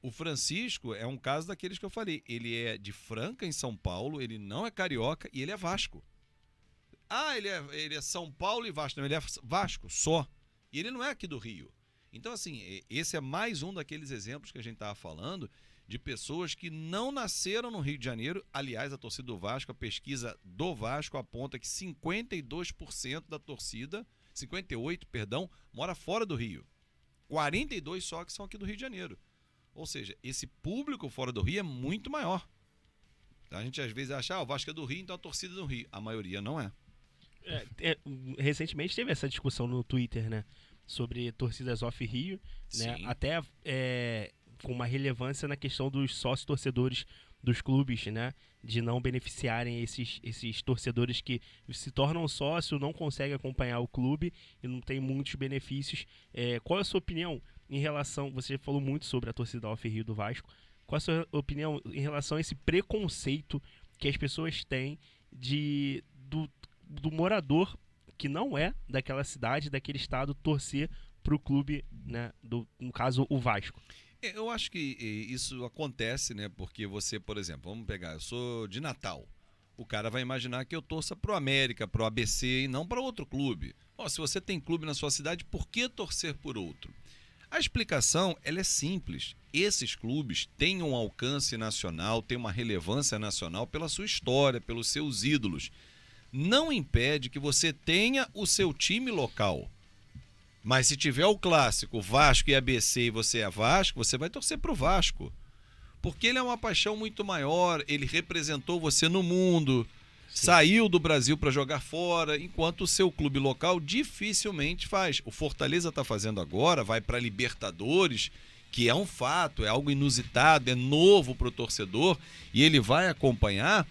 O Francisco é um caso daqueles que eu falei. Ele é de Franca, em São Paulo, ele não é carioca e ele é Vasco. Ah, ele é São Paulo e Vasco. Não, ele é Vasco só. E ele não é aqui do Rio. Então, assim, esse é mais um daqueles exemplos que a gente estava falando de pessoas que não nasceram no Rio de Janeiro. Aliás, a torcida do Vasco, a pesquisa do Vasco aponta que 52% da torcida, 58%, perdão, mora fora do Rio. 42% só que são aqui do Rio de Janeiro. Ou seja, esse público fora do Rio é muito maior. A gente às vezes acha, o Vasco é do Rio, então a torcida é do Rio. A maioria não é. Recentemente teve essa discussão no Twitter, né? Sobre torcidas off-Rio, né? Até com uma relevância na questão dos sócios-torcedores dos clubes, né? De não beneficiarem esses torcedores que se tornam sócio, não conseguem acompanhar o clube e não tem muitos benefícios. Qual é a sua opinião em relação... Você falou muito sobre a torcida off-Rio do Vasco. Qual é a sua opinião em relação a esse preconceito que as pessoas têm do morador que não é daquela cidade, daquele estado, torcer para o clube, né, no caso, o Vasco? Eu acho que isso acontece, né? Porque você, por exemplo, vamos pegar, eu sou de Natal. O cara vai imaginar que eu torça pro América, pro ABC e não para outro clube. Se você tem clube na sua cidade, por que torcer por outro? A explicação, ela é simples. Esses clubes têm um alcance nacional, têm uma relevância nacional pela sua história, pelos seus ídolos. Não impede que você tenha o seu time local. Mas se tiver o clássico Vasco e ABC e você é Vasco, você vai torcer pro Vasco. Porque ele é uma paixão muito maior, ele representou você no mundo, saiu do Brasil para jogar fora, enquanto o seu clube local dificilmente faz. O Fortaleza está fazendo agora, vai para Libertadores, que é um fato, é algo inusitado, é novo para o torcedor, e ele vai acompanhar,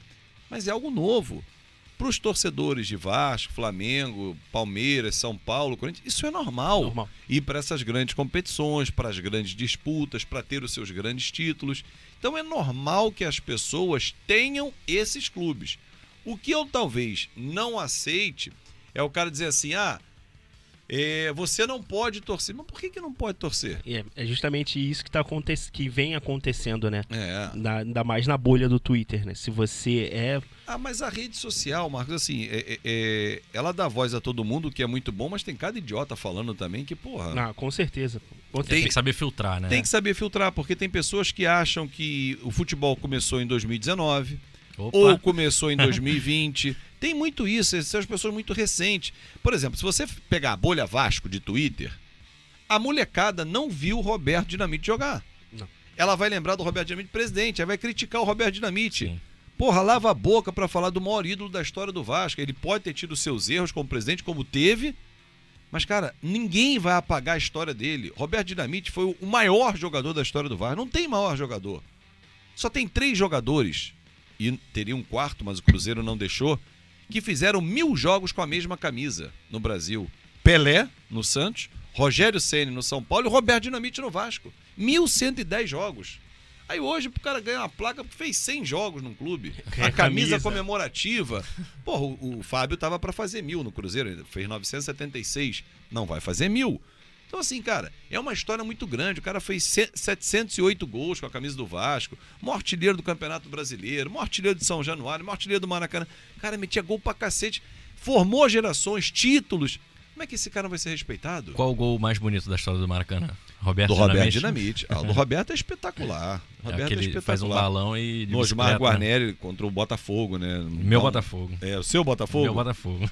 mas é algo novo. Para os torcedores de Vasco, Flamengo, Palmeiras, São Paulo, Corinthians, isso é normal. Ir para essas grandes competições, para as grandes disputas, para ter os seus grandes títulos. Então é normal que as pessoas tenham esses clubes. O que eu talvez não aceite é o cara dizer assim, você não pode torcer. Mas por que não pode torcer? É justamente isso que vem acontecendo, né? Ainda mais na bolha do Twitter, né? Se você mas a rede social, Marcos, assim, ela dá voz a todo mundo, que é muito bom, mas tem cada idiota falando também que, porra... com certeza. Tem que saber filtrar, né? Tem que saber filtrar, porque tem pessoas que acham que o futebol começou em 2019... ou começou em 2020. Tem muito isso, essas são as pessoas muito recentes. Por exemplo, se você pegar a bolha Vasco de Twitter, a molecada não viu o Roberto Dinamite jogar. Não. Ela vai lembrar do Roberto Dinamite presidente, ela vai criticar o Roberto Dinamite. Sim. Porra, lava a boca pra falar do maior ídolo da história do Vasco. Ele pode ter tido seus erros como presidente, como teve, mas, cara, ninguém vai apagar a história dele. Roberto Dinamite foi o maior jogador da história do Vasco. Não tem maior jogador. Só tem 3 jogadores, e teria um quarto, mas o Cruzeiro não deixou, que fizeram 1000 jogos com a mesma camisa no Brasil. Pelé, no Santos, Rogério Ceni no São Paulo e Roberto Dinamite no Vasco. 1110 jogos. Aí hoje o cara ganha uma placa porque fez 100 jogos num clube. A camisa comemorativa. Porra, o Fábio tava para fazer 1000 no Cruzeiro, ele fez 976. Não vai fazer 1000. Então, assim, cara, é uma história muito grande. O cara fez 708 gols com a camisa do Vasco, maior artilheiro do Campeonato Brasileiro, maior artilheiro de São Januário, maior artilheiro do Maracanã. Cara, metia gol pra cacete, formou gerações, títulos. Como é que esse cara vai ser respeitado? Qual o gol mais bonito da história do Maracanã? Do Roberto Dinamite. O do Roberto é espetacular. O Roberto é espetacular. Faz um balão e... No Osmar Guarneri contra o Botafogo, né? Meu Botafogo. O seu Botafogo? Meu Botafogo.